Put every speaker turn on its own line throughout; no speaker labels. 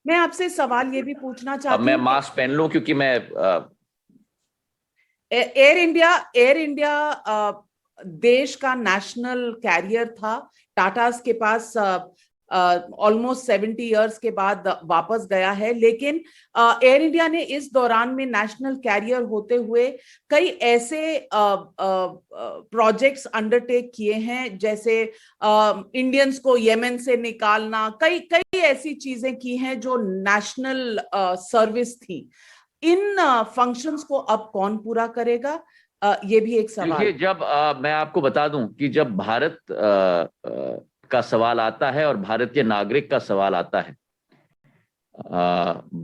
मैं आपसे सवाल ये भी पूछना
अब
चाहती
मैं
हूँ कि
मास्क पहन लूं क्योंकि मैं
एयर इंडिया देश का नेशनल कैरियर था। टाटास के पास ऑलमोस्ट 70 इयर्स के बाद वापस गया है, लेकिन एयर इंडिया ने इस दौरान में नेशनल कैरियर होते हुए कई ऐसे प्रोजेक्ट्स अंडरटेक किए हैं, जैसे इंडियंस को यमन से निकालना, कई कई ऐसी चीजें की हैं जो नेशनल सर्विस थी। इन फंक्शंस को अब कौन पूरा करेगा? ये भी एक सवाल।
देखिए, जब मैं आपको बता दूं कि जब भारत का सवाल आता है और भारतीय नागरिक का सवाल आता है,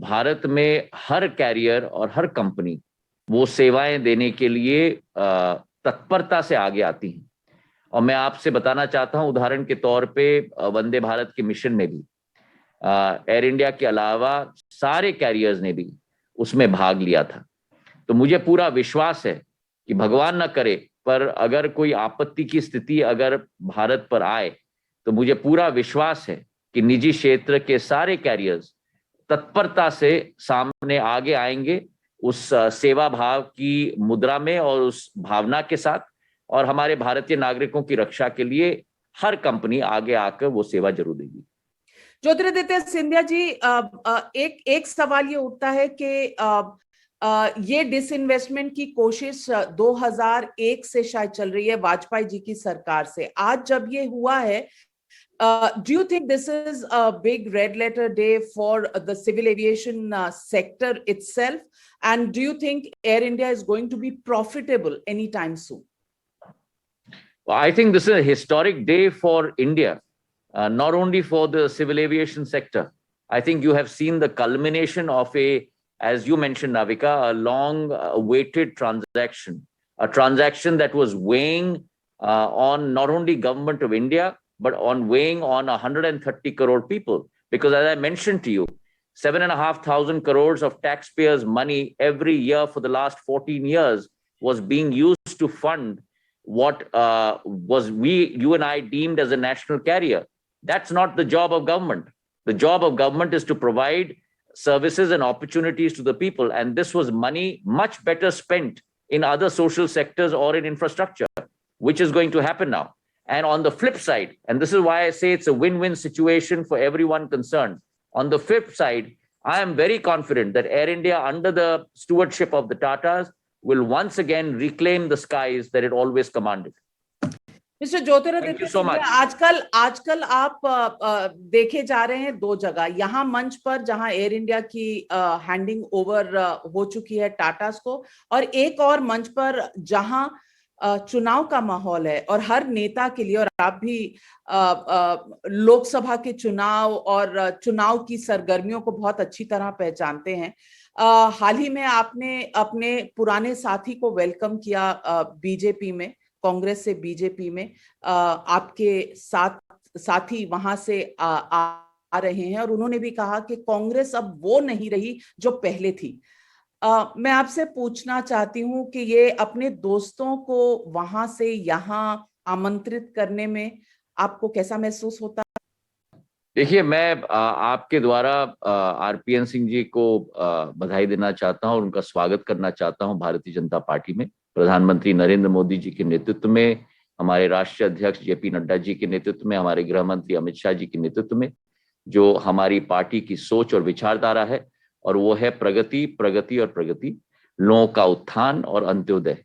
भारत में हर कैरियर और हर कंपनी वो सेवाएं देने के लिए तत्परता से आगे आती हैं। और मैं आपसे बताना चाहता हूं, उदाहरण के तौर पे वंदे भारत के मिशन में भी एयर इंडिया के अलावा सारे कैरियर्स ने भी उसमें भाग लिया था। तो मुझे पूरा विश्वास है कि भगवान न करे, पर अगर कोई आपत्ति की स्थिति अगर भारत पर आए, तो मुझे पूरा विश्वास है कि निजी क्षेत्र के सारे कैरियर्स तत्परता से सामने आगे आएंगे, उस सेवा भाव की मुद्रा में और उस भावना के साथ, और हमारे भारतीय नागरिकों की रक्षा के लिए हर कंपनी आगे आकर वो सेवा जरूर देगी।
ज्योतिरादित्य सिंधिया जी, एक एक सवाल ये उठता है कि ये डिसइन्वेस्टमेंट की कोशिश 2001 से शायद चल रही है, वाजपेयी जी की सरकार से। आज जब ये हुआ है, do you think this is a big red letter day for the civil aviation sector itself? And do you think Air India is going to be profitable anytime soon?
Well, I think this is a historic day for India, not only for the civil aviation sector. I think you have seen the culmination of as you mentioned, Navika, a long awaited transaction, a transaction that was weighing on not only government of India, but on weighing on 130 crore people. Because as I mentioned to you, 7,500 crores of taxpayers' money every year for the last 14 years was being used to fund what you and I deemed as a national carrier. That's not the job of government. The job of government is to provide services and opportunities to the people. And this was money much better spent in other social sectors or in infrastructure, which is going to happen now. And on the flip side, and this is why I say it's a win-win situation for everyone concerned. On the flip side, I am very confident that Air India, under the stewardship of the Tatas, will once again reclaim the skies that it always commanded.
Mister Jyotiraditya Scindia, आजकल आप देखे जा रहे हैं दो जगह, यहाँ मंच पर जहां एयर इंडिया की हैंडिंग ओवर हो चुकी है टाटास को, और एक और मंच पर जहां चुनाव का माहौल है और हर नेता के लिए, और आप भी लोकसभा के चुनाव और चुनाव की सरगर्मियों को बहुत अच्छी तरह पहचानते हैं। हाल ही में आपने अपने पुराने साथी को वेलकम किया बीजेपी में, कांग्रेस से बीजेपी में। आपके साथी वहां से आ रहे हैं और उन्होंने भी कहा कि कांग्रेस अब वो नहीं रही जो पहले थी। मैं आपसे पूछना चाहती हूं कि ये अपने दोस्तों को वहां से यहाँ आमंत्रित करने में आपको कैसा महसूस होता?
देखिए, मैं आपके द्वारा आरपीएन सिंह जी को बधाई देना चाहता हूं और उनका स्वागत करना चाहता हूं भारतीय जनता पार्टी में। प्रधानमंत्री नरेंद्र मोदी जी के नेतृत्व में, हमारे राष्ट्रीय अध्यक्ष जेपी नड्डा जी के नेतृत्व में, हमारे गृह मंत्री अमित शाह जी के नेतृत्व में जो हमारी पार्टी की सोच और विचारधारा है, और वो है प्रगति, प्रगति और प्रगति, लोगों का उत्थान और अंत्योदय।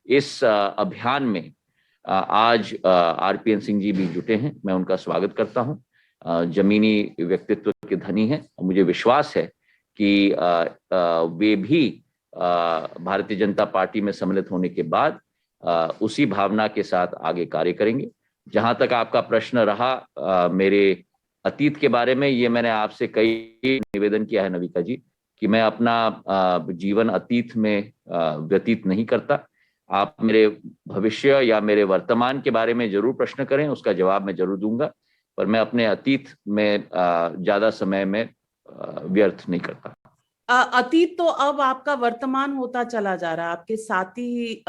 इस अभियान में आज आरपीएन सिंह जी भी जुटे हैं। मैं उनका स्वागत करता हूं। जमीनी व्यक्तित्व के धनी हैं और मुझे विश्वास है कि वे भी भारतीय जनता पार्टी में सम्मिलित होने के बाद उसी भावना के साथ आगे कार्य करेंगे। जहां तक आपका प्रश्न रहा मेरे अतीत के बारे में, ये मैंने आपसे कई निवेदन किया है नविका जी कि मैं अपना जीवन अतीत में व्यतीत नहीं करता। आप मेरे भविष्य या मेरे वर्तमान के बारे में जरूर प्रश्न करें, उसका जवाब मैं जरूर दूंगा, पर मैं अपने अतीत में ज्यादा समय में व्यर्थ नहीं करता।
अतीत तो अब आपका वर्तमान होता चला जा रहा है। आपके साथी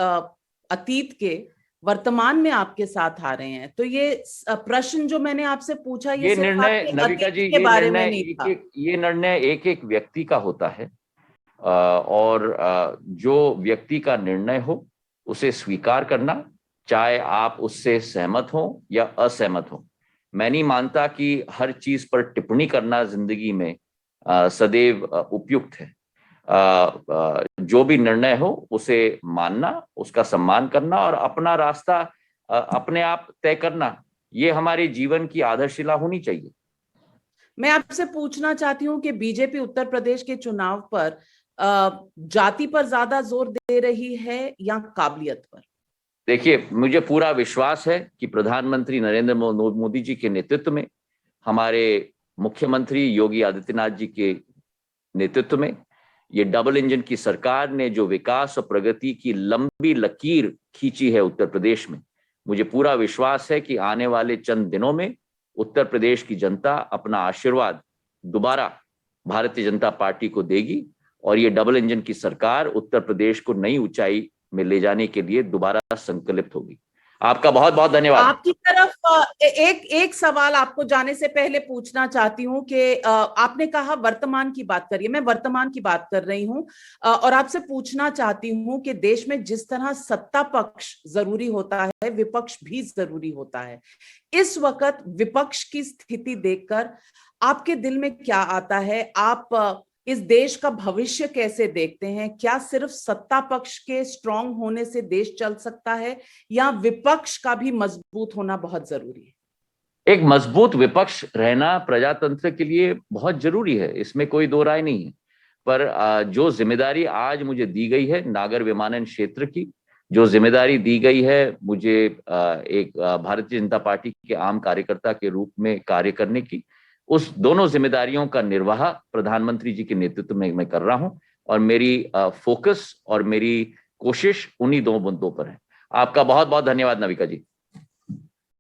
अतीत के वर्तमान में आपके साथ आ रहे हैं। तो ये प्रश्न जो मैंने आपसे पूछा
ये
सिर्फ
निर्णय,
आपके
नविका
अतीत
जी,
के बारे में नहीं था।
ये निर्णय एक एक व्यक्ति का होता है, और जो व्यक्ति का निर्णय हो उसे स्वीकार करना, चाहे आप उससे सहमत हो या असहमत हो। मैं नहीं मानता कि हर चीज पर टिप्पणी करना जिंदगी में सदैव उपयुक्त है। जो भी निर्णय हो उसे मानना, उसका सम्मान करना और अपना रास्ता अपने आप तय करना, ये हमारे जीवन की आधारशिला होनी चाहिए।
मैं आपसे पूछना चाहती हूँ कि बीजेपी उत्तर प्रदेश के चुनाव पर जाति पर ज्यादा जोर दे रही है या काबिलियत पर?
देखिए, मुझे पूरा विश्वास है कि प्रधानमंत्री नरेंद्र मोदी जी के नेतृत्व में, हमारे मुख्यमंत्री योगी आदित्यनाथ जी के नेतृत्व में, ये डबल इंजन की सरकार ने जो विकास और प्रगति की लंबी लकीर खींची है उत्तर प्रदेश में, मुझे पूरा विश्वास है कि आने वाले चंद दिनों में उत्तर प्रदेश की जनता अपना आशीर्वाद दोबारा भारतीय जनता पार्टी को देगी और ये डबल इंजन की सरकार उत्तर प्रदेश को नई ऊंचाई में ले जाने के लिए दोबारा संकल्पित होगी। आपका बहुत बहुत धन्यवाद।
आपकी तरफ एक सवाल आपको जाने से पहले पूछना चाहती हूँ कि आपने कहा वर्तमान की बात करिए, मैं वर्तमान की बात कर रही हूँ, और आपसे पूछना चाहती हूँ कि देश में जिस तरह सत्ता पक्ष जरूरी होता है, विपक्ष भी जरूरी होता है। इस वक्त विपक्ष की स्थिति देखकर आपके दिल में क्या आता है? आप इस देश का भविष्य कैसे देखते हैं? क्या सिर्फ सत्ता पक्ष के स्ट्रांग होने से देश चल सकता है या विपक्ष का भी मजबूत होना बहुत जरूरी है?
एक मजबूत विपक्ष रहना प्रजातंत्र के लिए बहुत जरूरी है, इसमें कोई दो राय नहीं है। पर जो जिम्मेदारी आज मुझे दी गई है नागर विमानन क्षेत्र की, जो जिम्मेदारी दी गई है मुझे एक भारतीय जनता पार्टी के आम कार्यकर्ता के रूप में कार्य करने की, उस दोनों जिम्मेदारियों का निर्वाह प्रधानमंत्री जी के नेतृत्व में मैं कर रहा हूं और मेरी फोकस और मेरी कोशिश उन्हीं दो मुद्दों पर है। आपका बहुत बहुत धन्यवाद नविका जी।